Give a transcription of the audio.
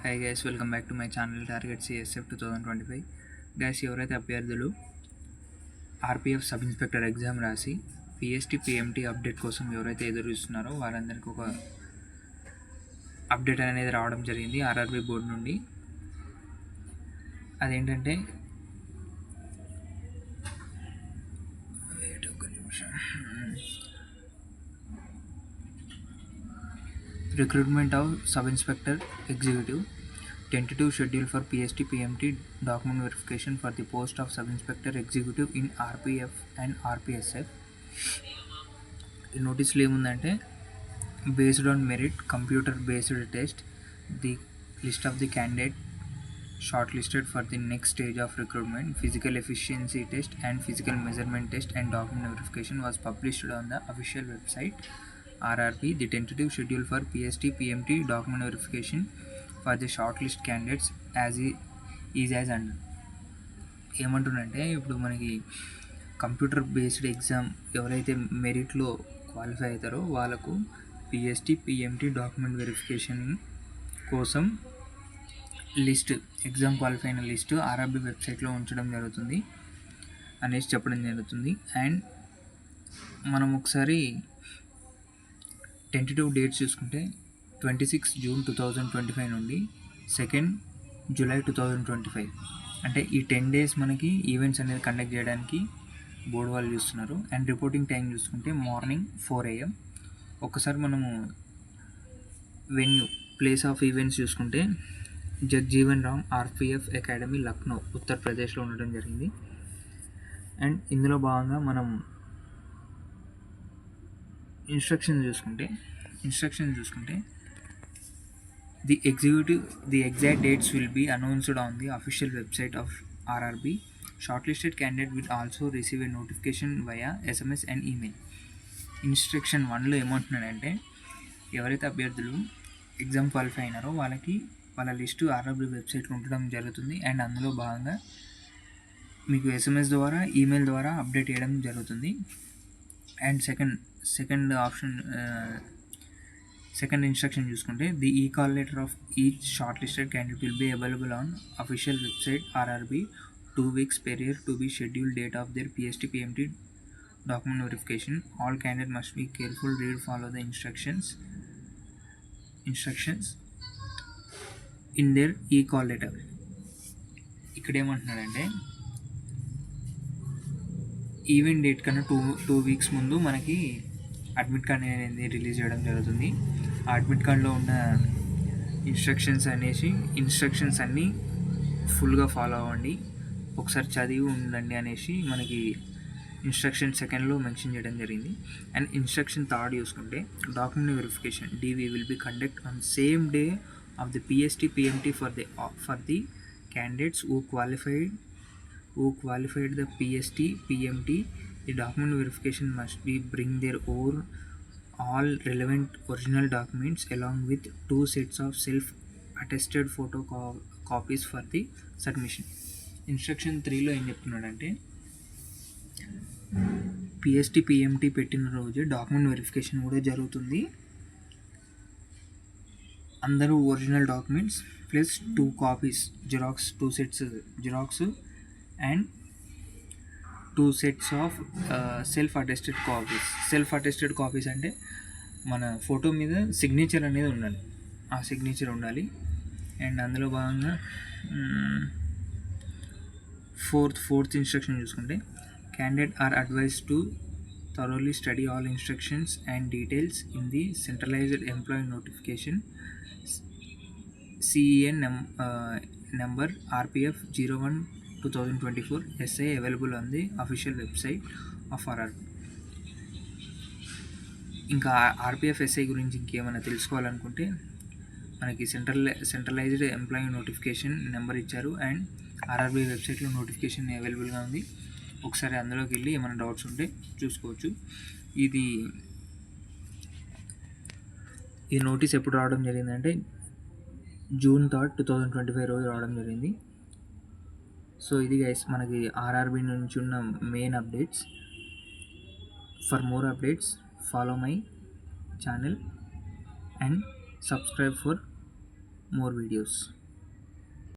Hi guys, welcome back to my channel target CSF 2025. Guys, ఎవరైతే అభ్యర్థులు RPF sub inspector exam రాసి PST PMT update కోసం ఎవరైతే ఎదురు చూస్తున్నారో వారందరికీ ఒక అప్డేట్ అనేది రావడం జరిగింది ఆర్ఆర్బి బోర్డు నుండి. అదేంటంటే recruitment of sub inspector executive tentative schedule for PST PMT document verification for the post of sub inspector executive in RPF and RPSF. ఈ నోటీస్లో ఏముందంటే, based on merit computer based test the list of the candidate short listed for the next stage of recruitment physical efficiency test and physical measurement test and document verification was published on the official website RRP. The tentative schedule for PST PMT document verification for the shortlist candidates is as under. ఏమంటుందంటే, ఇప్పుడు మనకి computer based exam ఎవరైతే మెరిట్లో qualify అవుతారో వాళ్ళకు PST PMT document verification కోసం list, exam qualify అయిన list RRB వెబ్సైట్లో ఉంచడం జరుగుతుంది అనేసి చెప్పడం జరుగుతుంది. అండ్ మనం ఒకసారి టెంటేటివ్ డేట్స్ చూసుకుంటే 26 జూన్ 2025 నుండి 2 జూలై 2025, అంటే ఈ 10 days మనకి ఈవెంట్స్ అనేది కండక్ట్ చేయడానికి బోర్డు వాళ్ళు చూస్తున్నారు. అండ్ రిపోర్టింగ్ టైం చూసుకుంటే మార్నింగ్ 4 AM. ఒకసారి మనము వెన్యూ, ప్లేస్ ఆఫ్ ఈవెంట్స్ చూసుకుంటే జగ్జీవన్ రామ్ ఆర్పిఎఫ్ అకాడమీ, లక్నో, ఉత్తరప్రదేశ్లో ఉండడం జరిగింది. అండ్ ఇందులో భాగంగా మనం ఇన్స్ట్రక్షన్ చూసుకుంటే the exact dates will be announced on the official website of RRB. Shortlisted candidate will also receive a notification via SMS and email. Instruction 1లో ఏమంటున్నాడంటే, ఎవరైతే అభ్యర్థులు ఎగ్జామ్ క్వాలిఫై అయినారో వాళ్ళ లిస్టు ఆర్ఆర్బి వెబ్సైట్లో ఉండడం జరుగుతుంది. అండ్ అందులో భాగంగా మీకు SMS ద్వారా, ఈమెయిల్ ద్వారా అప్డేట్ చేయడం జరుగుతుంది. అండ్ సెకండ్ ఇన్స్ట్రక్షన్ చూసుకుంటే, the call letter of each short listed candidate will be available on official website RRB 2 weeks prior to be scheduled date of their PST PMT document verification. All candidate must be careful, follow the instructions in their call letter. ఇక్కడ ఏమంటున్నాడంటే, event date కన్నా two weeks ముందు మనకి admit card అనేది release చేయడం జరుగుతుంది. ఆ admit కార్డ్లో ఉన్న ఇన్స్ట్రక్షన్స్ అన్నీ ఫుల్గా ఫాలో అవ్వండి, ఒకసారి చదివి ఉండండి అనేసి మనకి ఇన్స్ట్రక్షన్ 2లో మెన్షన్ చేయడం జరిగింది. అండ్ ఇన్స్ట్రక్షన్ 3 చూసుకుంటే, document verification DV will be conduct on same day of the PST PMT for the candidates who qualified the PST PMT. The document verification must be bring their all relevant original documents along with 2 sets of self-attested copies for the submission. Instruction 3లో ఏం చెప్తున్నాడంటే, PST PMT పెట్టిన రోజు document verification కూడా జరుగుతుంది. అందరూ original documents plus 2 copies xerox, 2 sets xerox and 2 sets of self attested copies అంటే మన ఫోటో మీద సిగ్నేచర్ అనేది ఉండాలి, ఆ సిగ్నేచర్ ఉండాలి. అండ్ అందులో భాగంగా ఫోర్త్ ఇన్స్ట్రక్షన్ చూసుకుంటే, candidate are advised to thoroughly study all instructions and details in the centralized employee notification CEN number RPF 01/2024 SI available on the official website of RRB. ఇంకా RPF SI గురించి ఇంకేమైనా తెలుసుకోవాలనుకుంటే మనకి centralised employee notification number ఇచ్చారు. And RRB వెబ్సైట్లో notification అవైలబుల్గా ఉంది. ఒకసారి అందులోకి వెళ్ళి ఏమైనా డౌట్స్ ఉంటే చూసుకోవచ్చు. ఈ నోటీస్ ఎప్పుడు రావడం జరిగిందంటే, June 3, 2025 రోజు రావడం జరిగింది. సో ఇది గైస్ మనకి ఆర్ఆర్బి నుంచి ఉన్న main updates. For more updates follow my channel and subscribe for more videos.